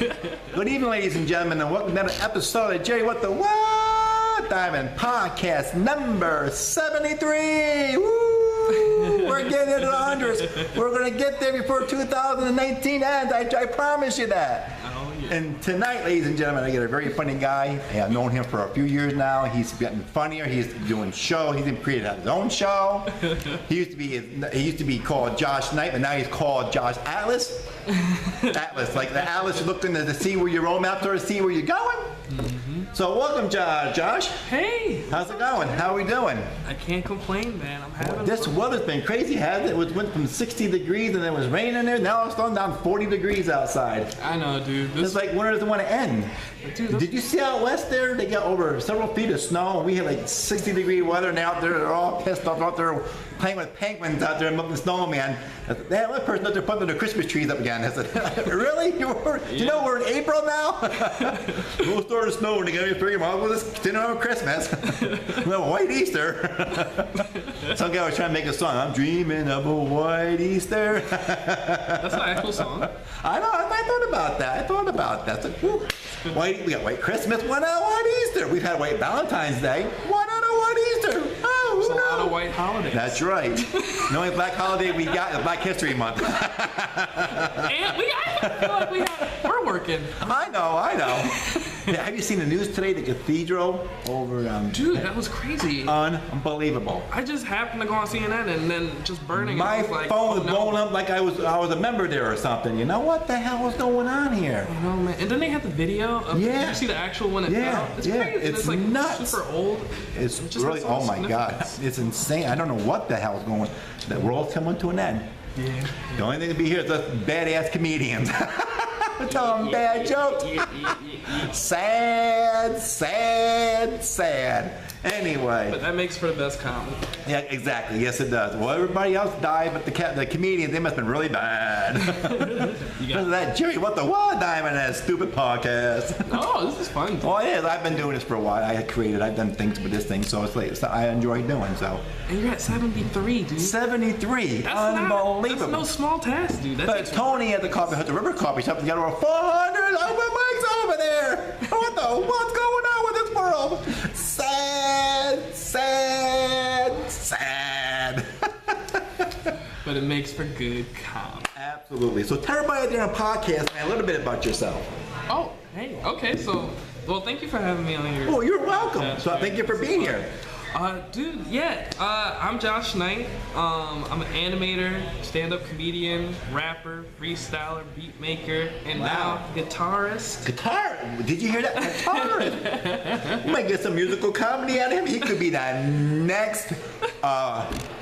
Good evening, ladies and gentlemen, and welcome to another episode of Jerry What the What? Dymond Podcast number 73. Woo! We're getting into the hundreds. We're going to get there before 2019 ends. I promise you that. And tonight, ladies and gentlemen, I get a very funny guy. I've known him for a few years now. He's getting funnier. He's doing shows. He's created his own show. He used to be called Josh Knight, but now he's called Josh Atlas. Atlas, like the Atlas looking to see where your road maps are, to see where you're going. So welcome, Josh. Hey. How's it going? How are we doing? I can't complain, man. I'm having This weather's been crazy, hasn't it? It went from 60 degrees and it was raining there. Now it's going down 40 degrees outside. I know, dude. It's like, when does it want to end? Dude, Did you see out west there? They got over several feet of snow, and we had like 60-degree weather, and out there they're all pissed off out there playing with penguins out there and milking snowman. That one person out there putting their Christmas trees up again. I said, really? Do you know we're in April now? We'll start to snow and they got me figuring, well, we'll just continue on Christmas. Well, white Easter. Some guy was trying to make a song. I'm dreaming of a white Easter. That's an actual song. I know. I thought about that. It's like, we got white Christmas, why not white Easter? We've had white Valentine's Day, why not a white Easter? Oh, There's a lot of white holidays. That's right. The only black holiday we got is Black History Month. And I feel like we're working. I know. Yeah, have you seen the news today? The cathedral over. Dude, that was crazy. Unbelievable. I just happened to go on CNN and then just burning. My and I was like, phone was no. blowing up like I was a member there or something. You know what the hell was going on here? I know, man. And then they had the video of. Yeah. Did you see the actual one? It's crazy. It's like nuts. Super old. It's just really. Oh my God. It's insane. I don't know what the hell is going on. The world's coming to an end. Yeah. The only thing to be here is us badass comedians. Tell them bad jokes. Sad. Anyway. But that makes for the best comedy. Yeah, exactly. Yes, it does. Well, everybody else died, but the comedians, they must have been really bad. Because of that Jerry What the What Dymond, that stupid podcast. Oh, this is fun. Oh, it is. I've been doing this for a while. I've done things with this thing, so it's like I enjoy doing so. And you're at 73, dude. 73. That's Unbelievable. That's no small task, dude. But Tony at the River Coffee Shop has got over 400 open mics over there. What's going on with this world? Sad. But it makes for good comedy. Absolutely. So tell everybody out there on podcast, man, a little bit about yourself. Oh, hey. Okay, so, well, thank you for having me on your. Oh, you're welcome. So thank you for being here. Dude, yeah. I'm Josh Knight. I'm an animator, stand-up comedian, rapper, freestyler, beat maker, and now guitarist. Guitar? Did you hear that? Guitarist. We might get some musical comedy out of him. He could be the next.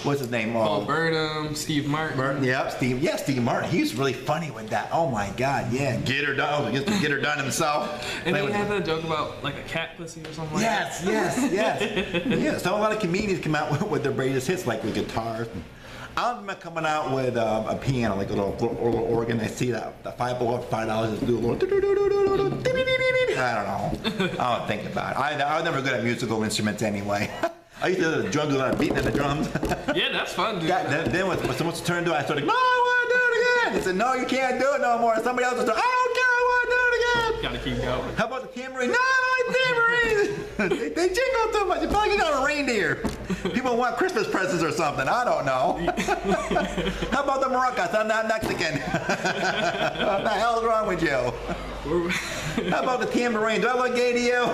What's his name? Paul Burnham, Steve Martin. Yep, Steve Martin. He's really funny with that. Oh my God, yeah. Get her done. Get her done himself. And he had that joke about like a cat pussy or something like that. Yes. Yeah, so a lot of comedians come out with their greatest hits, like with guitars. I'm coming out with a piano, like a little organ. I see that the $5 is do a little. I don't think about it. I was never good at musical instruments anyway. I used to do the drums, a lot of beating at the drums. Yeah, that's fun, dude. Then when someone turned to it, I started, no, I want to do it again. He said, no, you can't do it no more. Somebody else was like, I don't care, I want to do it again. Gotta keep going. How about the tambourine? No, tambourine. they jingle too much. You feel like you got a reindeer. People want Christmas presents or something. I don't know. How about the maracas? I'm not Mexican. What the hell's wrong with you? How about the tambourine? Do I look gay to you?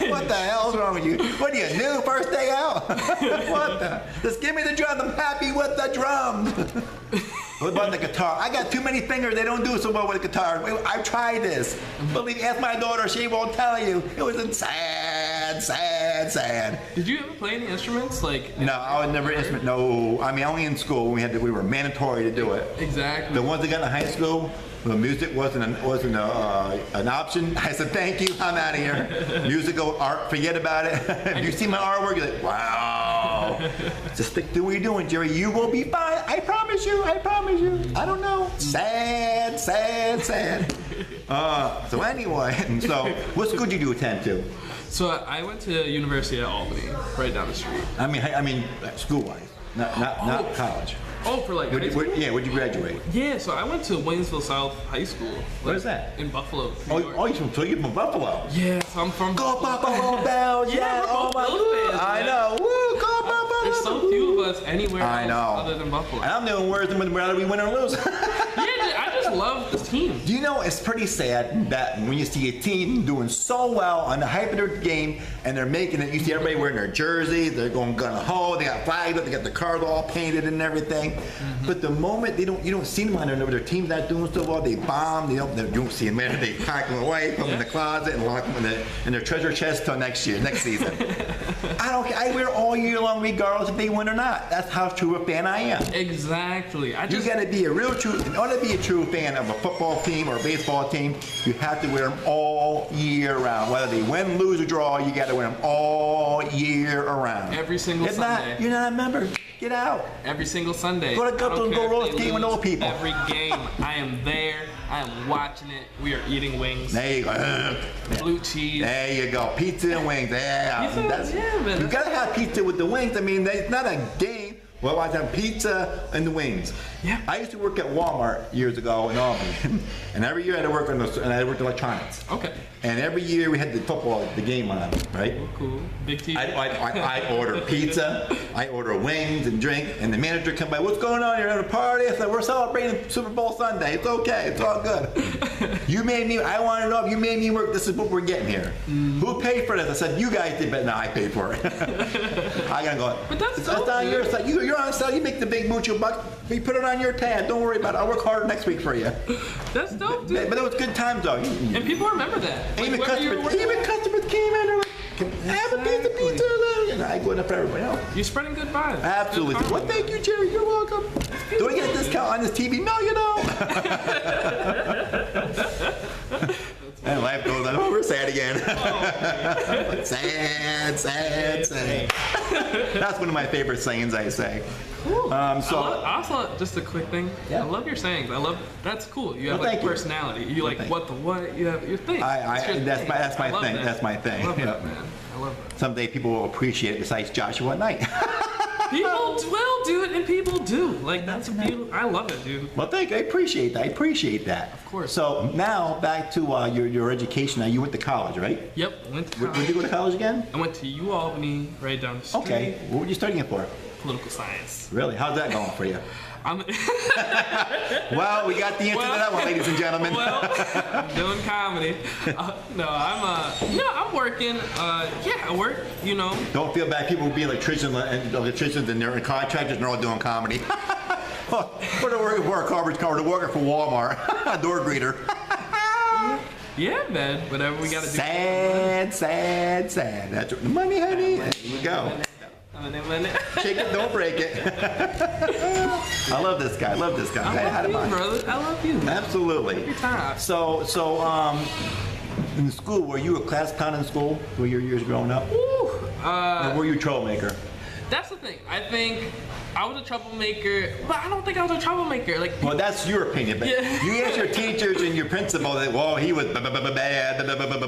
What the hell's wrong with you? What are you, new first day out? What the? Just give me the drums. I'm happy with the drums. What about the guitar? I got too many fingers. They don't do so well with the guitar. I've tried this. Believe me, ask my daughter. She won't tell you. It was sad. Did you ever play any instruments? No, I was never instrument. No, I mean only in school. We were mandatory to do it. Exactly. The ones that got in high school, the music wasn't an option. I said, thank you, I'm out of here. Musical art, forget about it. If you see my artwork, you're like, wow. Just stick to what you're doing, Jerry. You will be fine. I promise you. I don't know. Sad. So anyway, what school did you attend to? So I went to University of Albany, right down the street. I mean, school-wise. Not college. Oh, for like high school? Where'd you graduate? Yeah, so I went to Waynesville South High School. Where's that? In Buffalo, New York. You're from Buffalo. Yeah, so I'm from Go Buffalo Bells! Yeah, we're both Bills fans, I man. know. Woo! Go Buffalo! There's so few of us anywhere I else know. other than Buffalo. And I'm doing worse than whether we win or lose. Yeah, I just love this team. Do you know, it's pretty sad that when you see a team doing so well on the hype of their game and they're making it, you see everybody wearing their jerseys, they're going gung-ho, they got flags up, they got the cars all painted and everything. But the moment you don't see them on there, their team's not doing so well, they bomb, you don't see them there, they pack them away, put them in the closet and lock them in their treasure chest till next season. I don't care, I wear all year long regardless if they win or not. That's how true a fan I am. Exactly. You gotta be in order to be a true fan of a football team or a baseball team, you have to wear them all year round. Whether they win, lose, or draw, you gotta wear them all year around. Every single if Sunday. Not, you're not a member. Get out. Every single Sunday. Go to Gupta and go roast game with old people. Every game, I am there. I am watching it. We are eating wings. There you go. Blue cheese. There you go. Pizza and wings. Yeah. Man. You gotta have pizza with the wings. I mean, it's not a game. Well, I have pizza and the wings. Yeah. I used to work at Walmart years ago in Albany, and every year I had to work I worked electronics. Okay. And every year we had the game on, right? Oh, cool. Big TV. I order pizza, I order wings and drink, and the manager come by, what's going on here at a party? I said, we're celebrating Super Bowl Sunday. It's okay, it's all good. I want to know if you made me work, this is what we're getting here. Who paid for this? I said, you guys did, but no, I paid for it. I gotta go, but that's on your side. You're on sale, you make the big mucho bucks, we put it on your tab, don't worry about it, I'll work harder next week for you. That's dope, dude. But it was good times though. And people remember that. Like, Even customers came in and like, can I have a piece of pizza? And I go enough for everybody else. You're spreading good vibes. Absolutely. Good Well, thank you, Jerry. You're welcome. Do I get a discount on this TV? No, you don't. And life goes on. Oh, we're sad again. Sad. That's one of my favorite sayings I say. Cool. Also, just a quick thing. Yeah. I love your sayings. That's cool. You have Well, like thank you. personality. You like what the what. You have your thing. That's my thing. That's my thing. I love Yeah. that, man. I love that. Someday people will appreciate it besides Joshua at night. People will do it, and people do. Like that's a beautiful. I love it, dude. Well, thank you. I appreciate that. Of course. So now back to your education. Now you went to college, right? Yep. Went to Where college. did you go to college again? I went to Albany, right down the street. Okay. What were you studying it for? Political science. Really? How's that going for you? I'm Well, we got the answer to that one, ladies and gentlemen. Well, I'm doing comedy. I'm working. I work. You know. Don't feel bad. People will be electricians and they're contractors and they're all doing comedy. We're the working for a garbage car. We're working for Walmart. Door greeter. Yeah, man. Whatever we gotta do. Sad. That's the money, honey. There you go. Shake it, don't break it. I love this guy. I love you, brother. I love you. Absolutely. Every time. So, in school, were you a class clown in school for your years growing up? Or were you a troublemaker? That's the thing. I think I was a troublemaker, but I don't think I was a troublemaker. Well, that's your opinion, but Yeah. you asked your teachers and your principal that, well, he was bad,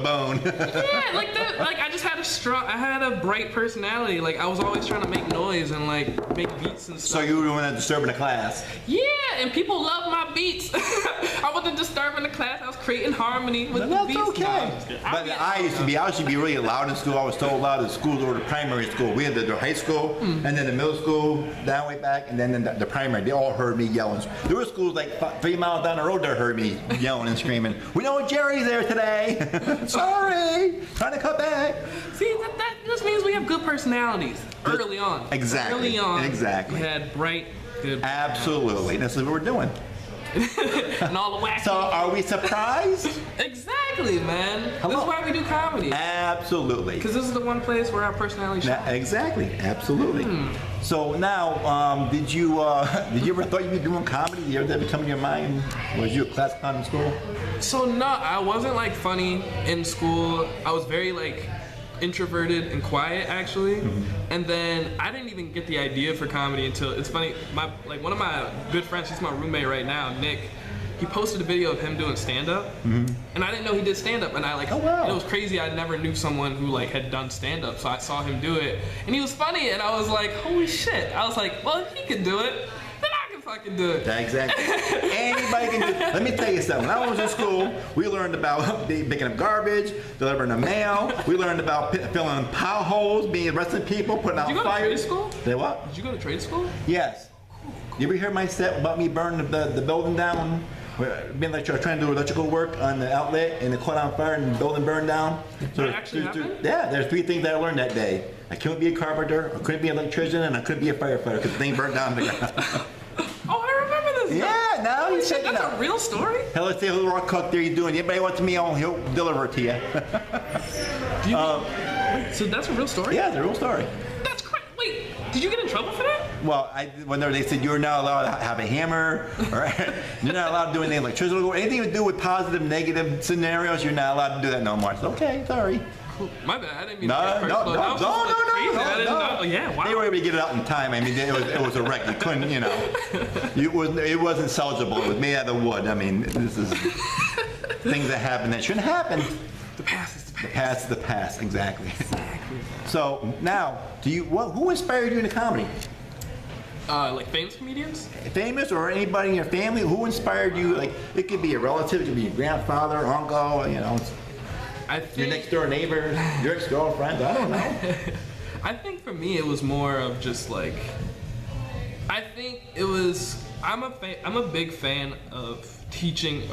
bone. Yeah, like I just had I had a bright personality. Like I was always trying to make noise and like make beats and stuff. So you were the one that disturbing the class. Yeah, and people love my beats. I wasn't disturbing the class. I was creating harmony with the That's beats. okay. No, I'm just kidding. But I used to be really loud in school. I was so loud in school or the primary school. We had the high school and then the middle school down way back and then the primary. They all heard me yelling. There were schools like 3 miles down the road that heard me yelling and screaming. We know Jerry's there today. Sorry. Trying to cut back. See, that just means we have good personalities early on. Exactly. Early on. Exactly. We had bright, good. Absolutely. This is what we're doing. And all the wacky. So are we surprised? Exactly, man. This is why we do comedy. Absolutely. Because this is the one place where our personality shines. Exactly. Absolutely. So now, did you ever thought you'd be doing comedy? Did you ever that come in your mind? Was you a class clown in school? So no, I wasn't like funny in school. I was very like introverted and quiet actually. And then I didn't even get the idea for comedy until, it's funny, one of my good friends, he's my roommate right now, Nick. he posted a video of him doing stand-up, and I didn't know he did stand-up, and I like, Oh, wow. and it was crazy. I never knew someone who like had done stand-up, so I saw him do it, and he was funny, and I was like, holy shit! I was like, well, if he can do it, then I can fucking do it. Yeah, exactly. Anybody can do. Let me tell you something. When I was in school, we learned about picking up garbage, delivering the mail. We learned about filling potholes, being arresting people, putting out Did you go to trade fires. school? Say what? Did you go to trade school? Yes. You ever hear my set about me burning the building down? Being like trying to do electrical work on the outlet and it caught on fire and the building burned down. That actually happened? Yeah, there's 3 things that I learned that day. I couldn't be a carpenter, I couldn't be an electrician, and I couldn't be a firefighter because the thing burned down to the ground. Oh, I remember this. Yeah, now you check it That's out. a real story. Hell, let's see who Lark cook there you doing. Anybody wants me on, he'll deliver it to you. So that's a real story? Yeah, it's a real story. That's crazy. Wait, did you get in trouble for that? Well, when they said you're not allowed to have a hammer, or you're not allowed to do anything electricity, anything to do with positive, negative scenarios, you're not allowed to do that no more. I said, okay, sorry. Cool. My bad. I didn't mean No, to get no, personal. That was just, like, crazy. I didn't know. Yeah, wow. They were able to get it out in time. I mean, it was a wreck. You couldn't, you know. It wasn't salvageable. It was made out of wood. I mean, this is things that happen that shouldn't happen. The past is the The past. past is the past, exactly. Exactly. So now, who inspired you in comedy? Like famous comedians? Famous or anybody in your family? Who inspired you? Like, it could be a relative, it could be your grandfather, uncle, you know, I your think. next door neighbor, your ex-girlfriend. I don't know. I think for me it was more of just like. I think it was. I'm a big fan of teaching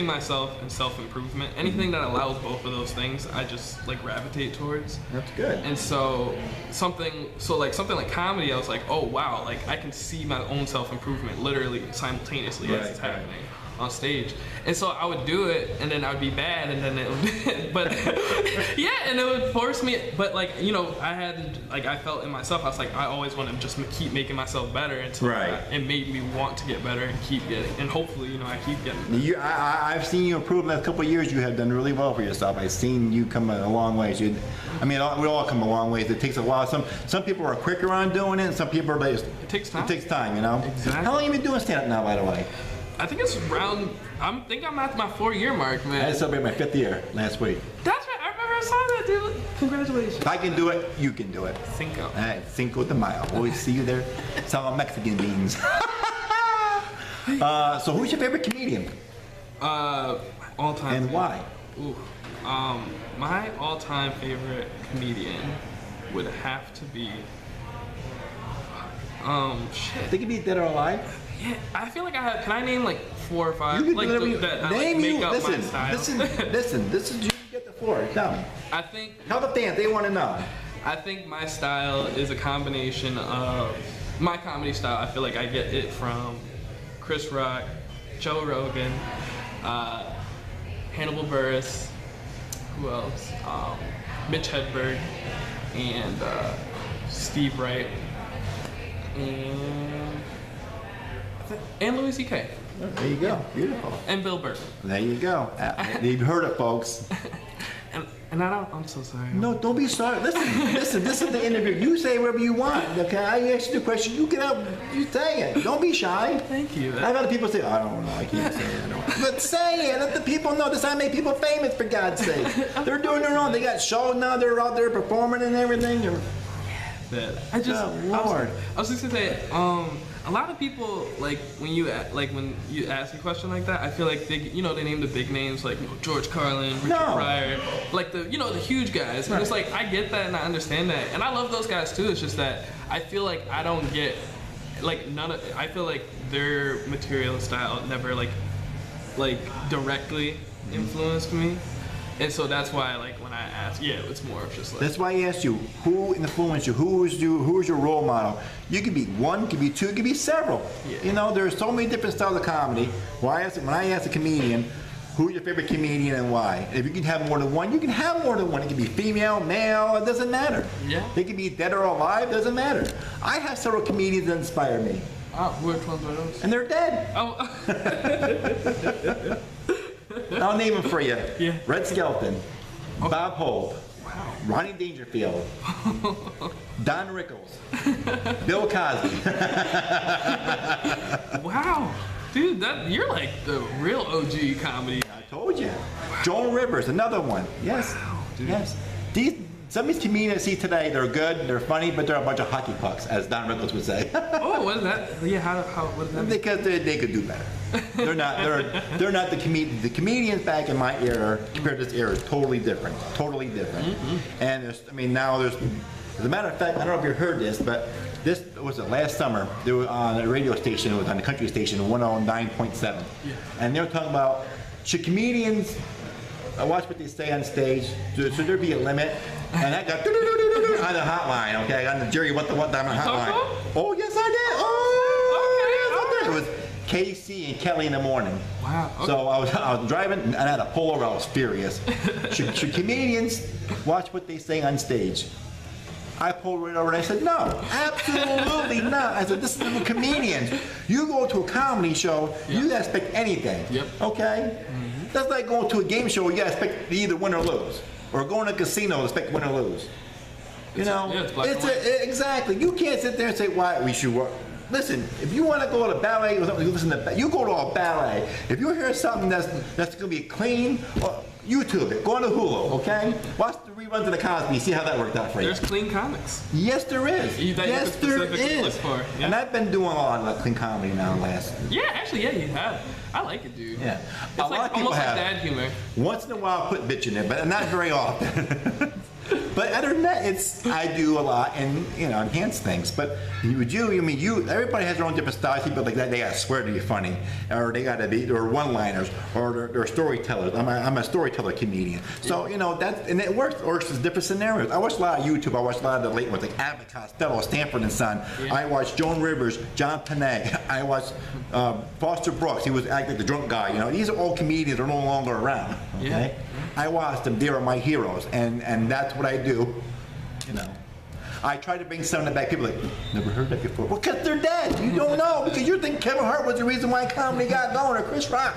myself and self-improvement. Anything that allows both of those things, I just like gravitate towards. That's good. And so something like comedy, I was like, oh wow, like I can see my own self-improvement literally simultaneously as it's Right. happening on stage. And so I would do it, and then I would be bad, and then it would, but yeah, and it would force me. But like, you know, I felt in myself, I was like, I always want to just keep making myself better until Right. it made me want to get better and keep getting, and hopefully, you know, I keep getting better. I've seen you improve in the last couple of years. You have done really well for yourself. I've seen you come a long ways. We all come a long ways. It takes a while. Some people are quicker on doing it, and some people are like, It takes time. It takes time, you know. Exactly. How long have you been doing stand-up now, by the way? I think it's around. I'm at my 4-year mark, I man. had to celebrate my 5th year last week. That's right. I remember I saw that, dude. Congratulations. If I can do it, you can do it. Cinco. All right, Cinco de Mayo. Always see you there selling Mexican beans. So who's your favorite comedian All time. and why? Ooh. My all-time favorite comedian would have to be. Shit. They could be dead or alive. Yeah, I feel like I have. Can I name like 4 or 5? You can Like do whatever you that. I name. like You make up my listen. style. Listen. This is you get the floor. Tell me. I think. Tell the fans. They want to know. I think my style is a combination of my comedy style. I feel like I get it from Chris Rock, Joe Rogan, Hannibal Buress, who else? Mitch Hedberg, and Steve Wright, and Louis C.K. There you go. Beautiful. and Bill Burr. There you go. You've heard it, folks. And I'm so sorry. No, don't be sorry. Listen. This is the interview. You say whatever you want. Okay, I ask you the question. You get up. You say it. Don't be shy. Thank you. I've had people say, I don't know. I can't say it. But say it. Let the people know. This is how I make people famous, for God's sake. They're doing their own. They got shows now. They're out there performing and everything. That I just Oh, Lord. I was just gonna say, a lot of people like when you ask a question like that, I feel like they name the big names like George Carlin, Richard No. Pryor, like the huge guys. And it's like I get that and I understand that, and I love those guys too. It's just that I feel like I don't get like I feel like their material and style never like directly influenced me. And so that's why, like, when I ask, it's more of just like. That's why I asked you, who influenced you? Who is your role model? You could be one, could be two, it could be several. Yeah. You know, there's so many different styles of comedy. When I ask a comedian, who's your favorite comedian and why? If you can have more than one, you can have more than one. It can be female, male, it doesn't matter. Yeah. They can be dead or alive, doesn't matter. I have several comedians that inspire me, Oh, which ones are those? and they're dead. Oh. I'll name them for you. Yeah. Red Skelton, Bob Hope, Wow. Ronnie Dangerfield, Don Rickles, Bill Cosby. Wow. Dude, you're like the real OG comedy. I told you. Joan Rivers, another one. Yes. Wow, dude. Yes. Some of these comedians I see today, they're good, they're funny, but they're a bunch of hockey pucks, as Don Rickles would say. Oh, what is that? Yeah, what does that mean? Because they could do better. They're not the comedians. The comedians back in my era compared to this era is totally different. Totally different. Mm-hmm. And now there's, as a matter of fact, I don't know if you heard this, but this was last summer. They were on a radio station, it was on the country station, 109.7. Yeah. And they were talking about, should comedians watch what they say on stage? Should there be a limit? And I got on the hotline, okay? On the Jerry, what Diamond hotline. Oh, yes, I did. Oh, yes, I did. It was Casey and Kelly in the morning. Wow. Okay. So I was driving and I had a pull over. I was furious. Should comedians watch what they say on stage? I pulled right over and I said, no, absolutely not. I said, this is the comedians. You go to a comedy show, you expect anything. Yep. Okay? Mm-hmm. That's like going to a game show where you expect to either win or lose. Or going to a casino and expect to win or lose. You know? It's black and white. Exactly. You can't sit there and say, why we should work. Listen, if you want to go to ballet or something, you go to a ballet. If you hear something that's going to be clean, YouTube it. Go on to Hulu, okay? Watch the reruns of the Cosby. See how that worked out for you. There's clean comics. Yes, there is. Yes, there is. Yeah. And I've been doing a lot of clean comedy now last. Yeah, actually, you have. I like it, dude. Yeah. It's a lot like of people almost have. like dad humor. Once in a while, I put bitch in there, but not very often. But other than that, I do a lot and enhance things. But everybody has their own different styles. People like that, they gotta swear to be funny, or they gotta be, or one-liners, or they're storytellers. I'm a storyteller comedian. So and it works in different scenarios. I watch a lot of YouTube. I watch a lot of the late ones like Abbott Costello, Stanford and Son. Yeah. I watch Joan Rivers, John Panay. I watch Foster Brooks. He was acting the drunk guy. These are all comedians that are no longer around. Okay. Yeah. I watch them. They are my heroes, and that's what I do. I try to bring some of that back. People are like, never heard that before. Well, because they're dead. You don't know because you think Kevin Hart was the reason why comedy got going, or Chris Rock.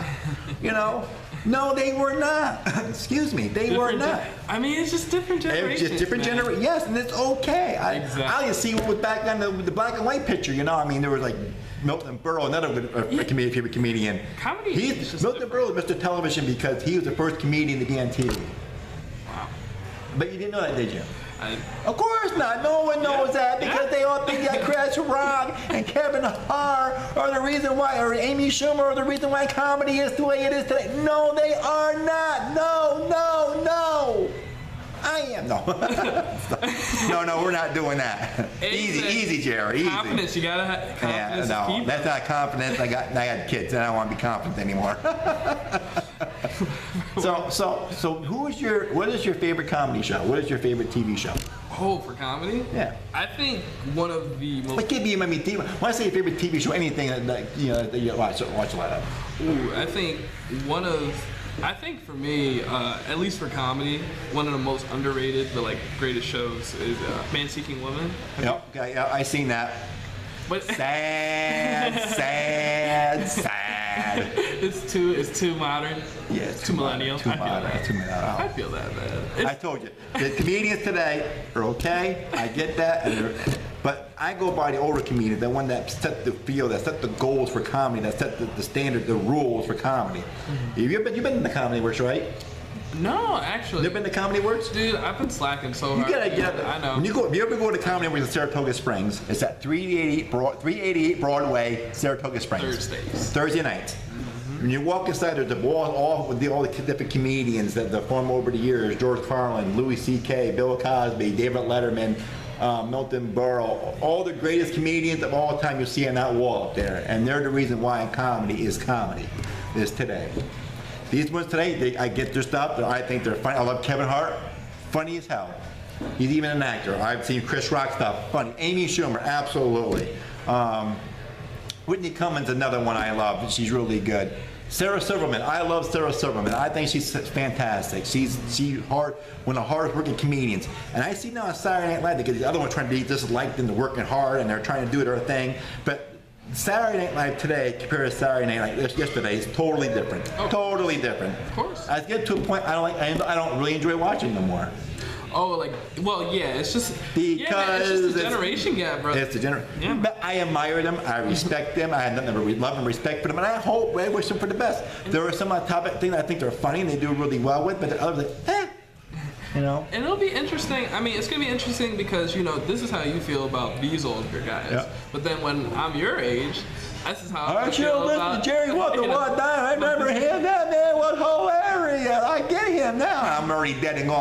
No, they were not. Excuse me, they were not. I mean, it's just different generations. It's just different generations. Yes, and it's okay. Exactly. I just see what was back then the black and white picture. I mean, there was like Milton Berle, another favorite comedian. Comedy. Milton Berle was Mr. Television because he was the first comedian to be on TV. Wow. But you didn't know that, did you? Of course not. No one knows that because they all think that Chris Rock and Kevin Hart are the reason why, or Amy Schumer are the reason why comedy is the way it is today. No, they are not. No. I am. No, we're not doing that. Easy, Jerry. Easy. Confidence. You gotta have confidence. Yeah, no, that's not confidence. I got kids, and I don't want to be confident anymore. So what is your favorite comedy show? What is your favorite TV show? Oh, for comedy? Yeah. I think one of the most. What could be? When I say your favorite TV show, anything that you watch a lot of. Ooh, I think for me, at least for comedy, one of the most underrated but greatest shows is Man Seeking Woman. Yeah, I seen that. But sad. It's too modern. Yeah, it's too millennial. Too modern. I feel that, man. I told you, the comedians today are okay. I get that, but I go by the older comedians, the one that set the field, that set the goals for comedy, that set the standard, the rules for comedy. Mm-hmm. You've been in the comedy works, right? No, actually. You've been to Comedy Works? Dude, I've been slacking so hard. You gotta get up. I know. If you ever go to Comedy Works in Saratoga Springs, it's at 388 Broadway, Saratoga Springs. Thursday nights. Mm-hmm. When you walk inside, there's a wall all with all the different comedians that formed over the years: George Carlin, Louis C.K., Bill Cosby, David Letterman, Milton Berle, all the greatest comedians of all time you see on that wall up there. And they're the reason why comedy is today. These ones today, I get their stuff. I think they're funny. I love Kevin Hart, funny as hell. He's even an actor. I've seen Chris Rock stuff, funny. Amy Schumer, absolutely. Whitney Cummings, another one I love. She's really good. Sarah Silverman, I love Sarah Silverman. I think she's fantastic. She's one of the hardest working comedians. And I see now on Saturday Night Live because the other one's trying to be just like them, to working hard, and they're trying to do their thing. But Saturday Night Live today compared to Saturday Night Live yesterday is totally different. Oh. Totally different. Of course. I get to a point I don't really enjoy watching no more. Oh, like, well, yeah, it's just Because it's just a generation gap, bro. It's a generation. Yeah. But I admire them. I respect them. I have nothing but love and respect for them, and I wish them for the best. There are some on topic things I think they're funny and they do really well with, but the others like, you know. And it'll be interesting. I mean, it's gonna be interesting because this is how you feel about these older guys. Yeah. But then when I'm your age, this is how I Aren't you feel listening about to Jerry What the What Dime? I remember him. That man was hilarious. I get him now. I'm already dead and gone.